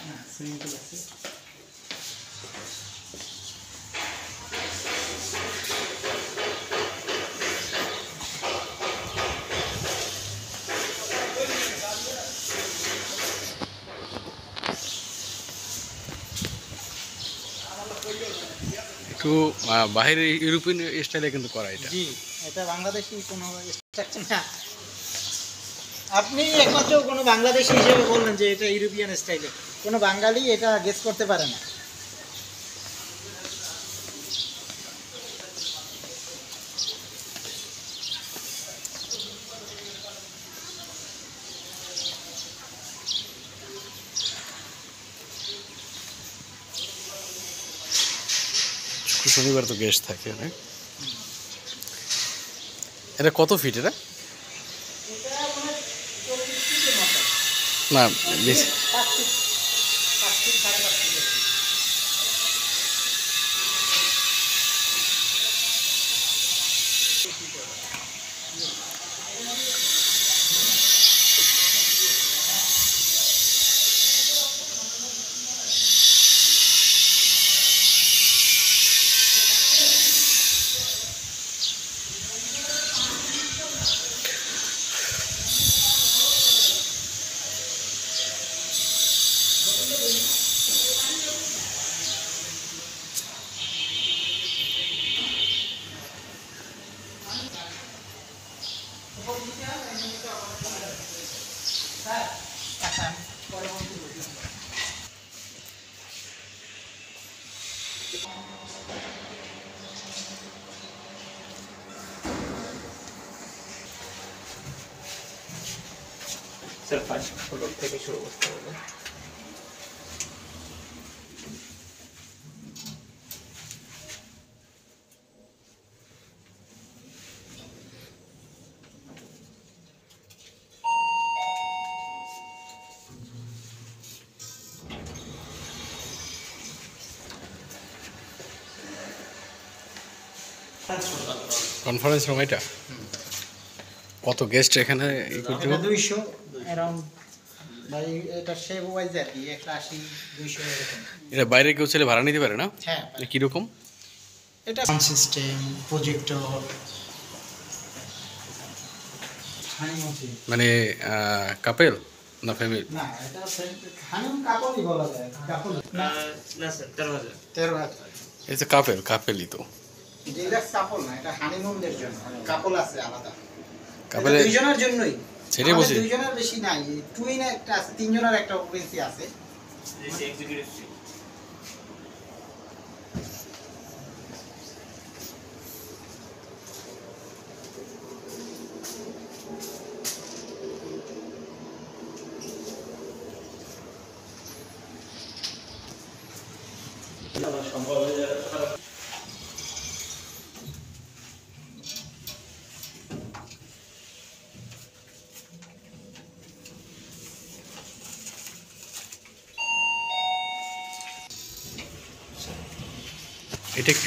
না swimming pool আছে। একটু বাইরে ইউরোপিয়ান স্টাইলে কিন্তু করা এটা। জি, এটা বাংলাদেশি কোনো স্ট্রাকচার না। আপনি একমাত্র কোনো বাংলাদেশি হিসেবে বললেন যে এটা ইউরোপিয়ান স্টাইলে, কোনো বাঙালি এটা গেস করতে পারে না। শনিবার তো গেস্ট থাকে অনেক। এটা কত ফিট এটা? না বেশি। স্যার ফার্স্ট ফ্লোর থেকে শুরু করতে হবে। কনফারেন্স রুম এটা? কত গেস্ট এখানে? 200 অ্যারাউন্ড, ভাই এটা শেপ ওয়াইজ আর কি 180 200 এরকম। এটা বাইরে কেউ ছেলে ভাড়া নিতে পারে না? হ্যাঁ, কীরকম? এটা সাউন্ড সিস্টেম, প্রজেক্টর, মানে কাপেল না ফ্যামিলি? না এটা হানিমুন কাপলই বলা যায়। কাপল না স্যার 13,000। এটা কাপেলই তো। ডিলাক্স কাপল না, এটা হানিমুনদের জন্য। কাপল আছে আলাদা, কাপেলে দুইজনের জন্যই। সেটাই বলছি, দুইজনের বেশি নাই, টুইন একটা আছে, তিনজনের একটা ওপেন্সি আছে।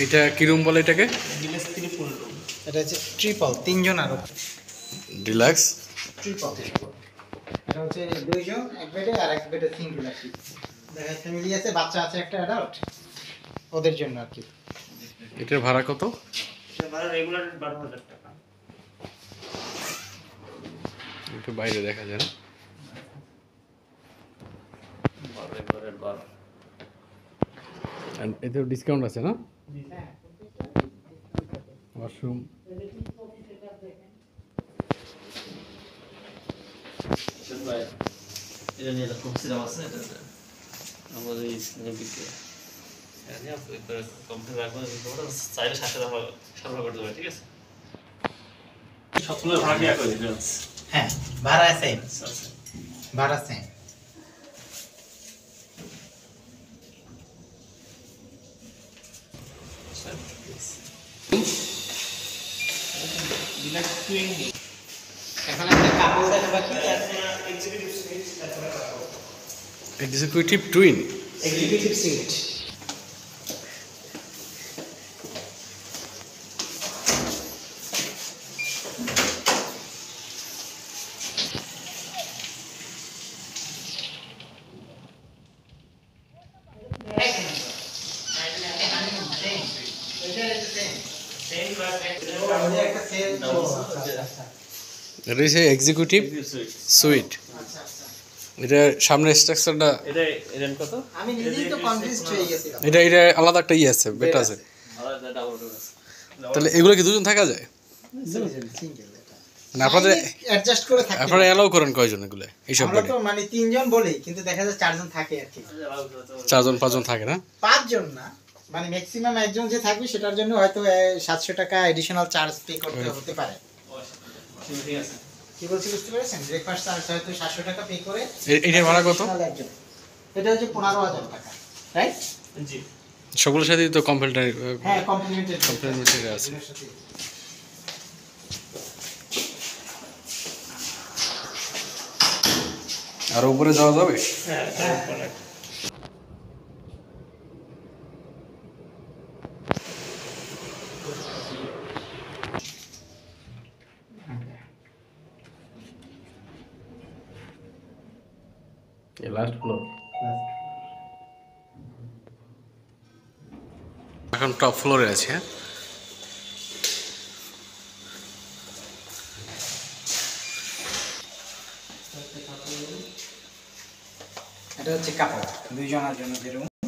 এটা কি রুম বলে এটাকে? Deluxe triple room. এটা হচ্ছে ট্রিপল, তিনজনের ডিলাক্স ট্রিপল। এটা হচ্ছে দুইজন এক বেডে, আর এক বেডে সিঙ্গেল আর কি। দেখা ফ্যামিলি আছে, বাচ্চা আছে একটা অ্যাডাল্ট, ওদের জন্য আর কি। এটার ভাড়া কত? এটা ভাড়া রেগুলার 12,000 টাকা। একটু বাইরে দেখা যায় না? এতে ডিসকাউন্ট আছে না? ওয়াশরুম এটা নিয়ে একটা কমসিরাম আছে, এটা আমাদের এই স্ক্রিনে বিক্রি কম্পিউটার রাখবো, চাইলে সাথে সরবরাহ করতে পারে। ঠিক আছে, সবগুলো ভাড়া কি একই ডিফারেন্স? হ্যাঁ, ভাড়া সেম, ভাড়া সেম। এখন একটা কাপড় দেখা বাকি, এক্সিকিউটিভ সুইট, তারপরে কাপড়। Executive twin, executive sweet. আমাদের একটা সেল এটা হচ্ছে এক্সিকিউটিভ সুইট। এটা সামনে স্ট্রাকচারটা এটা এরেন কত? আমি নিজেই তো কনফিউজড হয়ে গেছিলাম। এটা আলাদা একটা আছে, বেড আছে। আলাদা ডাবল ডোর আছে। তাহলে এগুলো কি দুজন থাকা যায়? সিঙ্গেল এটা মানে আপনাদের অ্যাডজাস্ট করে থাকে। আপনারা অ্যালাউ করেন কয়জন এগুলো এইসব আমরা বেডে? তো মানে 3 জন বলি, কিন্তু দেখা যায় 4 জন থাকে আর কি। 4 5 থাকে না? 5 জন না, মানে ম্যাক্সিমাম একজন যে থাকবে সেটার জন্য হয়তো 700 টাকা এডিশনাল চার্জ পে করতে হতে পারে। ঠিক আছে। কি বলছি বুঝতে পেরেছেন? ব্রেকফাস্ট চার্জ হয়তো 700 টাকা পে করে। এটার ভাড়া কত? additional একজন। এটা হচ্ছে 15,000 টাকা, রাইট? জি। সকলের সাথেই তো কমপ্লিমেন্টারি হ্যাঁ, কমপ্লিমেন্টারি কমপ্লিমেন্টারি আছে। আর উপরে যাওয়া যাবে? হ্যাঁ, লাস্ট ফ্লোর। এখন টপ ফ্লোরে আছে। হ্যাঁ, এটা হচ্ছে কাপড় 2 জনের জন্য যে room।